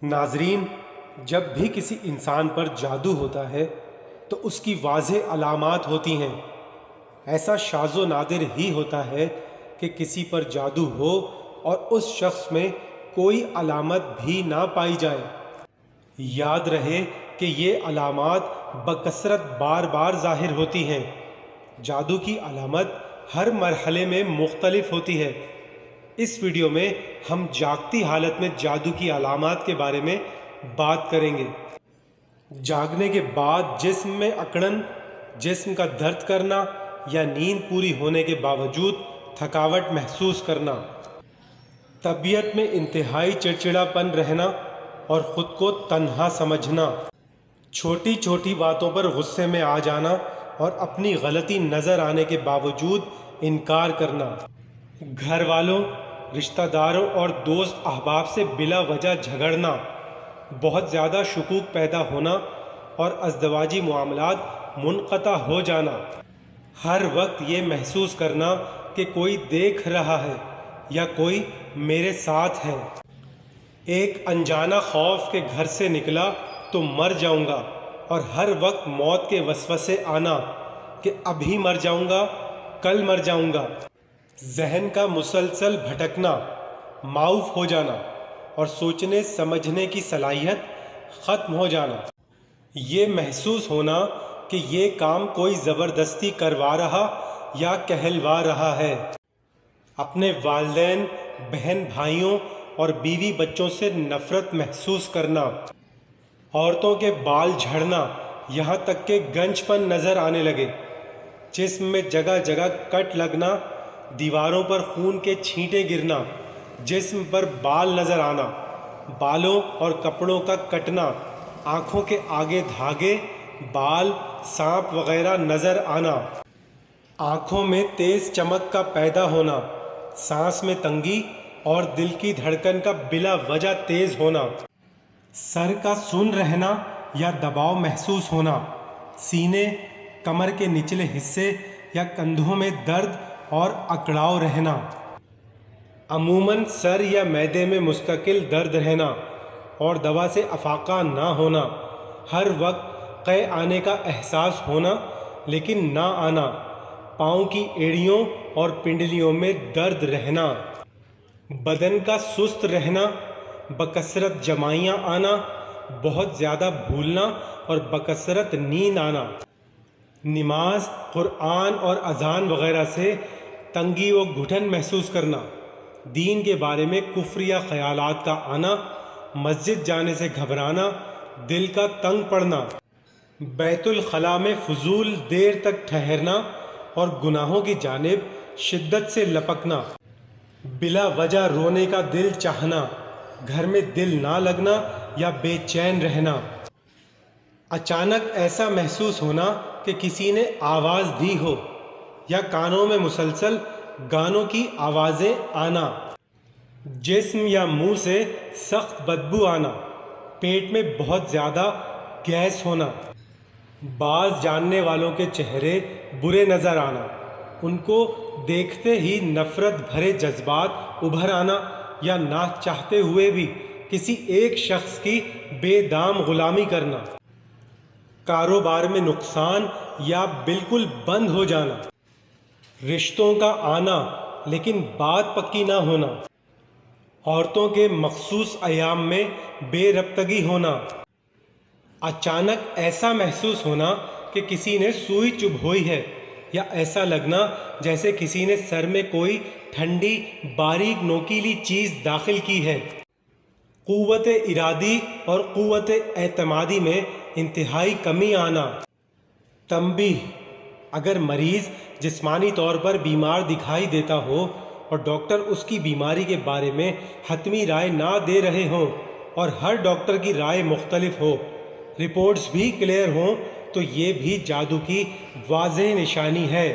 ناظرین، جب بھی کسی انسان پر جادو ہوتا ہے تو اس کی واضح علامات ہوتی ہیں۔ ایسا شاذ و نادر ہی ہوتا ہے کہ کسی پر جادو ہو اور اس شخص میں کوئی علامت بھی نہ پائی جائے۔ یاد رہے کہ یہ علامات بکثرت بار بار ظاہر ہوتی ہیں۔ جادو کی علامت ہر مرحلے میں مختلف ہوتی ہے۔ اس ویڈیو میں ہم جاگتی حالت میں جادو کی علامات کے بارے میں بات کریں گے۔ جاگنے کے بعد جسم میں اکڑن، جسم کا درد کرنا یا نیند پوری ہونے کے باوجود تھکاوٹ محسوس کرنا، طبیعت میں انتہائی چڑچڑا پن رہنا اور خود کو تنہا سمجھنا، چھوٹی چھوٹی باتوں پر غصے میں آ جانا اور اپنی غلطی نظر آنے کے باوجود انکار کرنا، گھر والوں، رشتہ داروں اور دوست احباب سے بلا وجہ جھگڑنا، بہت زیادہ شکوک پیدا ہونا اور ازدواجی معاملات منقطع ہو جانا، ہر وقت یہ محسوس کرنا کہ کوئی دیکھ رہا ہے یا کوئی میرے ساتھ ہے، ایک انجانا خوف کہ گھر سے نکلا تو مر جاؤں گا اور ہر وقت موت کے وسوسے آنا کہ ابھی مر جاؤں گا، کل مر جاؤں گا، ذہن کا مسلسل بھٹکنا، معاف ہو جانا اور سوچنے سمجھنے کی صلاحیت ختم ہو جانا، یہ محسوس ہونا کہ یہ کام کوئی زبردستی کروا رہا یا کہلوا رہا ہے، اپنے والدین، بہن بھائیوں اور بیوی بچوں سے نفرت محسوس کرنا، عورتوں کے بال جھڑنا یہاں تک کہ گنج پن نظر آنے لگے، جسم میں جگہ جگہ کٹ لگنا، دیواروں پر خون کے چھینٹے گرنا، جسم پر بال نظر آنا، بالوں اور کپڑوں کا کٹنا، آنکھوں کے آگے دھاگے، بال، سانپ وغیرہ نظر آنا، آنکھوں میں تیز چمک کا پیدا ہونا، سانس میں تنگی اور دل کی دھڑکن کا بلا وجہ تیز ہونا، سر کا سن رہنا یا دباؤ محسوس ہونا، سینے، کمر کے نچلے حصے یا کندھوں میں درد اور اکڑاؤ رہنا، عموماً سر یا معدے میں مستقل درد رہنا اور دوا سے افاقہ نہ ہونا، ہر وقت قے آنے کا احساس ہونا لیکن نہ آنا، پاؤں کی ایڑیوں اور پنڈلیوں میں درد رہنا، بدن کا سست رہنا، بکثرت جمائیاں آنا، بہت زیادہ بھولنا اور بکثرت نیند آنا، نماز، قرآن اور اذان وغیرہ سے تنگی و گھٹن محسوس کرنا، دین کے بارے میں کفریہ خیالات کا آنا، مسجد جانے سے گھبرانا، دل کا تنگ پڑنا، بیت الخلاء میں فضول دیر تک ٹھہرنا اور گناہوں کی جانب شدت سے لپکنا، بلا وجہ رونے کا دل چاہنا، گھر میں دل نہ لگنا یا بے چین رہنا، اچانک ایسا محسوس ہونا کہ کسی نے آواز دی ہو یا کانوں میں مسلسل گانوں کی آوازیں آنا، جسم یا منہ سے سخت بدبو آنا، پیٹ میں بہت زیادہ گیس ہونا، بعض جاننے والوں کے چہرے برے نظر آنا، ان کو دیکھتے ہی نفرت بھرے جذبات ابھر آنا یا نہ چاہتے ہوئے بھی کسی ایک شخص کی بے دام غلامی کرنا، کاروبار میں نقصان یا بالکل بند ہو جانا، رشتوں کا آنا لیکن بات پکی نہ ہونا، عورتوں کے مخصوص ایام میں بے ربطگی ہونا، اچانک ایسا محسوس ہونا کہ کسی نے سوئی چبھوئی ہے یا ایسا لگنا جیسے کسی نے سر میں کوئی ٹھنڈی باریک نوکیلی چیز داخل کی ہے، قوت ارادی اور قوت اعتمادی میں انتہائی کمی آنا، تنبیہ: اگر مریض جسمانی طور پر بیمار دکھائی دیتا ہو اور ڈاکٹر اس کی بیماری کے بارے میں حتمی رائے نہ دے رہے ہوں اور ہر ڈاکٹر کی رائے مختلف ہو، رپورٹس بھی کلیئر ہوں، تو یہ بھی جادو کی واضح نشانی ہے۔